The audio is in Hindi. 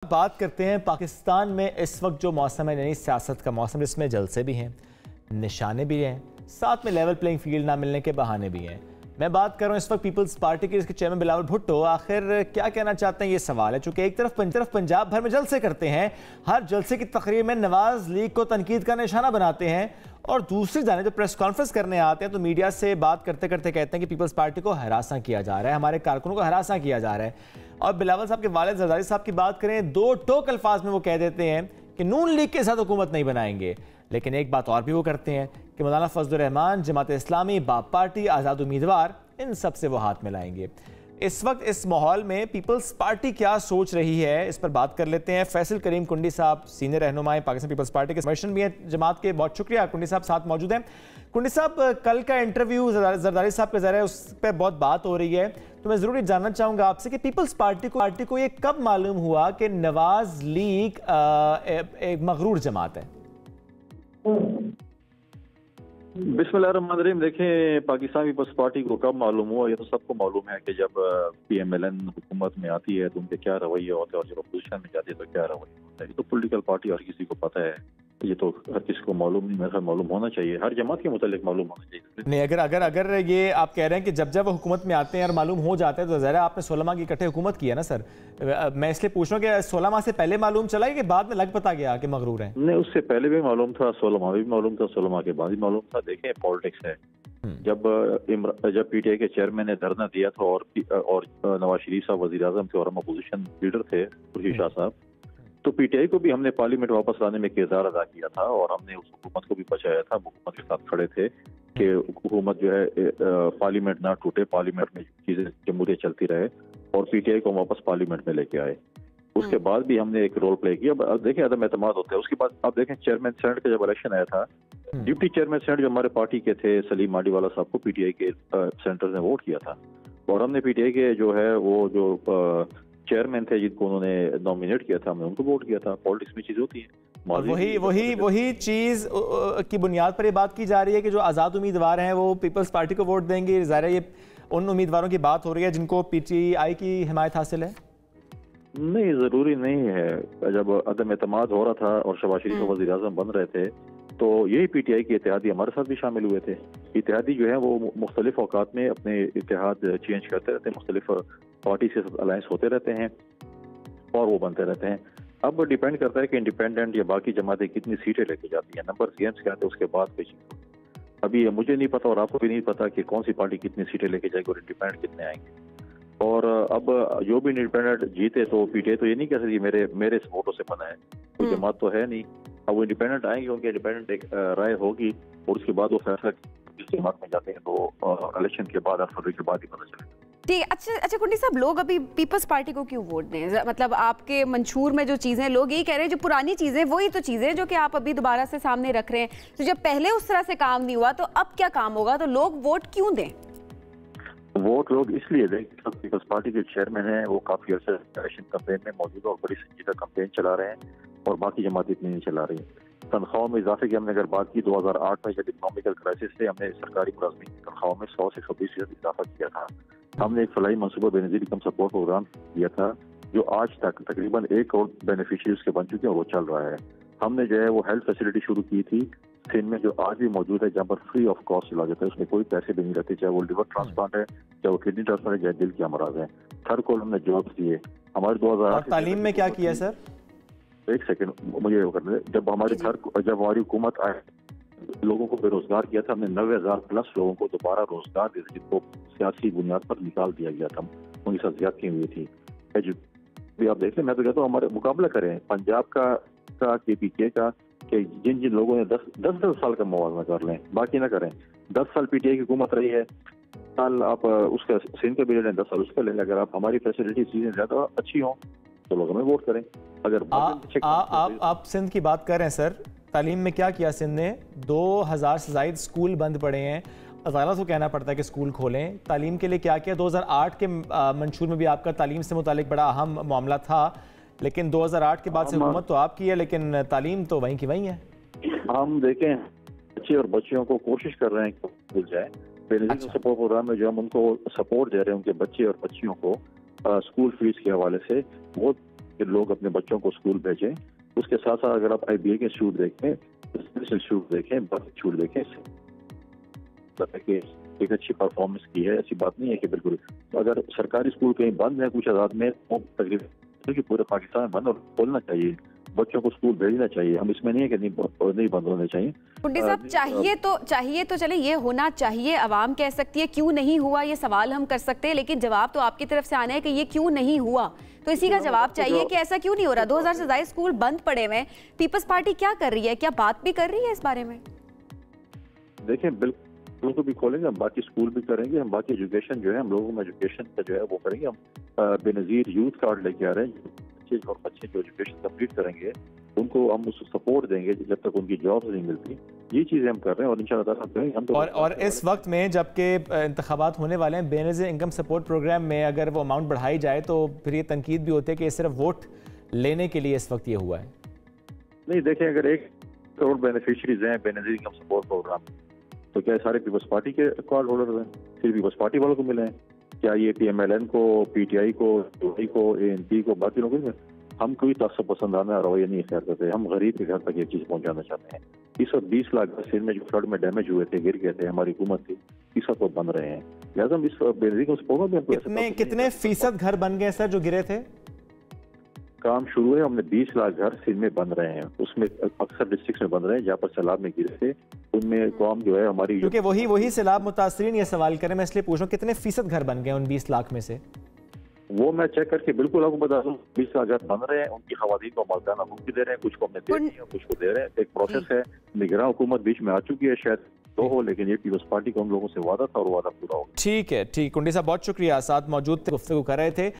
बात करते हैं पाकिस्तान में इस वक्त जो मौसम है, यानी सियासत का मौसम, जिसमें जलसे भी हैं, निशाने भी हैं, साथ में लेवल प्लेइंग फील्ड ना मिलने के बहाने भी हैं। मैं बात कर रहा हूँ इस वक्त पीपल्स पार्टी के इसके चेयरमैन बिलावल भुट्टो आखिर क्या कहना चाहते हैं, ये सवाल है। चूंकि एक तरफ पंजाब भर में जलसे करते हैं, हर जलसे की तकरीर में नवाज लीग को तनकीद का निशाना बनाते हैं, और दूसरी जाने जब प्रेस कॉन्फ्रेंस करने आते हैं तो मीडिया से बात करते करते कहते हैं कि पीपल्स पार्टी को हरासा किया जा रहा है, हमारे कारकुनों को हरासा किया जा रहा है। और बिलावल साहब के वालिद जरदारी साहब की बात करें, दो टोक अल्फाज में वो कह देते हैं कि नून लीग के साथ हुकूमत नहीं बनाएंगे। लेकिन एक बात और भी वो करते हैं कि मौलाना फजलुर रहमान, जमात इस्लामी, बाप पार्टी, आज़ाद उम्मीदवार, इन सब से वो हाथ मिलाएंगे। इस वक्त इस माहौल में पीपल्स पार्टी क्या सोच रही है, इस पर बात कर लेते हैं। फैसल करीम कुंडी साहब, सीनियर रहनुमाई पाकिस्तान पीपल्स पार्टी के कमीशन भी हैं जमात के, बहुत शुक्रिया। कुंडी साहब साथ मौजूद हैं। कुंडी साहब, कल का इंटरव्यू जरदारी साहब का ज़रा है, उस पर बहुत बात हो रही है, तो मैं ज़रूर जानना चाहूँगा आपसे कि पीपल्स पार्टी को ये कब मालूम हुआ कि नवाज लीग एक मगरूर जमात है? बिस्मिल्लाहिर्रहमानिर्रहीम। देखें, पाकिस्तान पीपल्स पार्टी को कब मालूम हुआ, ये तो सबको मालूम है कि जब PMLN हुकूमत में आती है तो उनके क्या रवैये होते हैं, और जब अपोजिशन में जाती है तो क्या रवैया होता है। ये तो पॉलिटिकल पार्टी हर किसी को पता है, ये तो हर किसी को मालूम नहीं, मेरे ख्याल मालूम होना चाहिए, हर जमात के मुतालिक मालूम होना चाहिए। नहीं, अगर ये आप कह रहे हैं कि जब वो हुकूमत में आते हैं और मालूम हो जाता है, तो ज़रा आपने 16 माह की इकट्ठे हुकूमत की है ना सर। मैं इसलिए पूछ रहा हूँ कि 16 माह से पहले मालूम चला है कि बाद में लग पता गया कि मगरूर है? नहीं, उससे पहले भी मालूम था, 16 माह भी मालूम था, 16 माह के बाद भी मालूम था। देखें, पॉलिटिक्स है। जब PTI के चेयरमैन ने धरना दिया था और नवाज शरीफ साहब वजीर आजम थे और हम अपोजिशन लीडर थे खुर्शीद शाह साहब, तो PTI को भी हमने पार्लियामेंट वापस लाने में किरदार अदा किया था, और हमने उस हुकूमत को भी बचाया था। हुकूमत के साथ खड़े थे कि हुकूमत जो है पार्लियामेंट ना टूटे, पार्लियामेंट में चीजें जमहूरियत चलती रहे, और PTI को वापस पार्लियामेंट में लेके आए। उसके बाद भी हमने एक रोल प्ले किया। अब देखें, अदम एतमाद होता है। उसके बाद आप देखें, चेयरमैन सेनेट का जब इलेक्शन आया था, डिप्टी चेयरमैन सेनेट जो हमारे पार्टी के थे सलीम माडीवाला साहब को PTI के सेनेटर ने वोट किया था, और हमने PTI के जो है वो जो चेयरमैन थे जिनको उन्होंने नॉमिनेट किया था, हमने उनको वोट किया था। पॉलिटिक्स में चीज होती है। वही चीज की बुनियाद पर ये बात की जा रही है कि जो आज़ाद उम्मीदवार हैं वो पीपल्स पार्टी को वोट देंगे। ज़ाहिर है ये उन उम्मीदवारों की बात हो रही है जिनको PTI की हिमायत हासिल है। नहीं, जरूरी नहीं है। जब अदम एतमाद हो रहा था और शहबाज शरीफ वज़ीर आज़म बन रहे थे, तो यही PTI के इत्तेहादी हमारे साथ भी शामिल हुए थे। इत्तेहादी जो है वो मुख्तलिफ औकात में अपने इत्तेहाद चेंज करते रहते हैं, मुख्तलिफ पार्टी के साथ अलायंस होते रहते हैं और वो बनते रहते हैं। अब डिपेंड करता है कि इंडिपेंडेंट या बाकी जमातें कितनी सीटें लेके जाती हैं, नंबर गेम्स करते हैं, उसके बाद कोई चीज। अभी मुझे नहीं पता और आपको भी नहीं पता कि कौन सी पार्टी कितनी सीटें लेके जाएगी और इंडिपेंडेंट कितने आएंगे। और अब जो भी इंडिपेंडेंट जीते तो PTI तो ये नहीं कह सकती मेरे वोटों से बना है, कोई जमात तो है नहीं। अब वो इंडिपेंडेंट आएंगे, उनकी इंडिपेंडेंट एक राय होगी, और उसके बाद वो फैसला किस जमात में जाते हैं तो इलेक्शन के बाद, फरवरी के बाद ही पता चलेगा। ठीक। अच्छा कुंडी साहब, लोग अभी पीपल्स पार्टी को क्यों वोट दें? मतलब आपके मंशूर में जो चीजें, लोग यही कह रहे हैं जो पुरानी चीजें वही तो चीजें जो कि आप अभी दोबारा से सामने रख रहे हैं। तो जब पहले उस तरह से काम नहीं हुआ तो अब क्या काम होगा? तो लोग वोट क्यों दें? वोट लोग इसलिए दें, पीपल्स पार्टी के चेयरमैन हैं, वो काफी अर्से इलेक्शन कैंपेन में मौजूद और बड़ी संजीदा कैंपेन चला रहे हैं, और बाकी जमात इतनी नहीं चला रही। तनख्वाहों में इजाफे की हमने अगर बात की, 2008 में जब इकोनॉमिकल क्राइसिस से हमने सरकारी मुलाजमीन की तनख्वाहों में 100 से 120% इजाफा किया था। हमने एक फलाई मनसूबा बेनजीर इनकम सपोर्ट प्रोग्राम दिया था, जो आज तक तकरीबन 1 करोड़ बेनिफिशियरी उसके बन चुके हैं और वो चल रहा है। हमने जो है वो हेल्थ फैसिलिटी शुरू की थी सिंध में, जो आज भी मौजूद है, जहाँ पर फ्री ऑफ कॉस्ट इलाज होता है, उसमें कोई पैसे भी नहीं रहते, चाहे वो लिवर ट्रांसप्लांट है, चाहे वो किडनी ट्रांसप्लांट है, चाहे दिल के अमराज है। हर को हमने जॉब दिए। हमारे 2008 तालीम में क्या किया सर? एक सेकंड मुझे वो करने, जब हमारी हुकूमत आए, लोगों को बेरोजगार किया था हमने। 90,000 प्लस लोगों को दोबारा रोजगार दिया, जिनको सियासी बुनियाद पर निकाल दिया गया था, उनके साथ ज्यादती हुई थी। भी आप देख लें, मैं तो कहता हूँ हमारे मुकाबला करें पंजाब का KPK का, कि जिन लोगों ने 10 साल का मुआवजा कर लें, बाकी ना करें। 10 साल PTI की हुकूमत रही है, साल आप उसका सिंध का भी ले लें, 10 साल उसका ले लें। अगर आप हमारी फैसिलिटी चीजें ज्यादा अच्छी हों तो लोग हमें वोट करें। अगर आप सिंध की बात कर रहे हैं सर, तालीम में क्या किया सिंध ने? 2000 से ज्यादा स्कूल बंद पड़े हैं, अदालत को कहना पड़ता है कि स्कूल खोलें। तालीम के लिए क्या किया? 2008 के मंशूर में भी आपका तालीम से मुतालिक बड़ा अहम मामला था, लेकिन 2008 के बाद से हुकूमत तो आपकी है, लेकिन तालीम तो वहीं की वहीं है। हम देखें, बच्चे और बच्चियों को कोशिश कर रहे हैं कि मिल जाए। बेनिफिट सपोर्ट प्रोग्राम में जो हम उनको सपोर्ट दे रहे हैं, उनके बच्चे और बच्चियों को स्कूल फीस के हवाले से, वो कि लोग अपने बच्चों को स्कूल भेजें। उसके साथ साथ अगर आप IBA के इंस्टीट्यूट देखें, इंस्टीट्यूट देखें, बाकी इंस्टीट्यूट देखें, एक अच्छी परफॉर्मेंस की है, ऐसी बात नहीं है कि बिल्कुल। अगर सरकारी स्कूल कहीं बंद है कुछ आजाद में, तो तकरीबन कि पूरे पाकिस्तान में बंद और खोलना चाहिए, बच्चों को स्कूल भेजना चाहिए। हम इसमें नहीं है कि नहीं बंद होने चाहिए। कुंडी साहब, चाहिए तो चले, ये होना चाहिए, अवाम कह सकती है क्यों नहीं हुआ, ये सवाल हम कर सकते हैं, लेकिन जवाब तो आपकी तरफ से आना है कि ये क्यों नहीं हुआ, तो इसी का जवाब चाहिए कि ऐसा क्यों नहीं हो रहा। 2000 से ज्यादा स्कूल बंद पड़े हुए, पीपल्स पार्टी क्या कर रही है, क्या बात भी कर रही है इस बारे में? देखिए, बिल्कुल को भी खोलेंगे हम, बाकी स्कूल भी करेंगे हम, बाकी एजुकेशन जो है हम लोगों में एजुकेशन का जो है वो करेंगे हम। बेनजीर यूथ कार्ड लेके आ रहे हैं, बच्चे जो एजुकेशन कंप्लीट करेंगे उनको हम उसको सपोर्ट देंगे जब तक उनकी जॉब्स नहीं मिलती। ये चीजें हम कर रहे हैं और इंशाल्लाह हम तो और इस वक्त में जबकि इंतखाबात होने वाले हैं, बेनजीर इनकम सपोर्ट प्रोग्राम में अगर वो अमाउंट बढ़ाई जाए तो फिर ये तनकीद भी होती है कि ये सिर्फ वोट लेने के लिए इस वक्त ये हुआ है। नहीं, देखें, अगर 1 करोड़ बेनिफिशरीज हैं बेनजीर इनकम सपोर्ट प्रोग्राम, तो क्या सारे पीपल्स पार्टी के कार्ड होल्डर हैं? फिर पीपल्स पार्टी वालों को मिले हैं क्या? ये PMLN को, PTI को, UI को, ANP को, बाकी लोगों को? हम कोई तअस्सुब पसंदाना रवैया नहीं इख्तियार करते। हम गरीब के घर तक ये चीज पहुंचाना चाहते हैं। इस वक्त 20 लाख सिंध में जो फ्लड में डैमेज हुए थे, गिर गए थे, हमारी हुकूमत थी, इस वक्त वो बन रहे हैं। लिहाजा हम इस बेनजीर को सपोर्ट भी कितने फीसद घर बन गए सर जो गिरे थे? काम शुरू है, हमने 20 लाख घर सिंध में बन रहे हैं, उसमें अक्सर डिस्ट्रिक्ट में बन रहे हैं जहाँ पर सैलाब में गिरे थे, उनमें कौम जो है हमारी, क्योंकि वही सैलाब मुतासरीन ये सवाल करें, मैं इसलिए पूछ रहा हूँ कितने फीसद घर बन गए उन 20 लाख में से? वो मैं चेक करके बिल्कुल आपको बता दूं। 20 लाख घर बन रहे हैं, उनकी खवातीन को मकाना मुफ्त भी दे रहे हैं, कुछ को हमने दे दिया, कुछ को दे रहे हैं। एक प्रोसेस है, निगरान हुकूमत बीच में आ चुकी है, शायद तो हो, लेकिन ये पीपल्स पार्टी को हम लोगों से वादा था और वादा पूरा हो। ठीक है, ठीक। कुंडी साहब बहुत शुक्रिया, साथ मौजूद थे, गुफ्तगू कर रहे थे।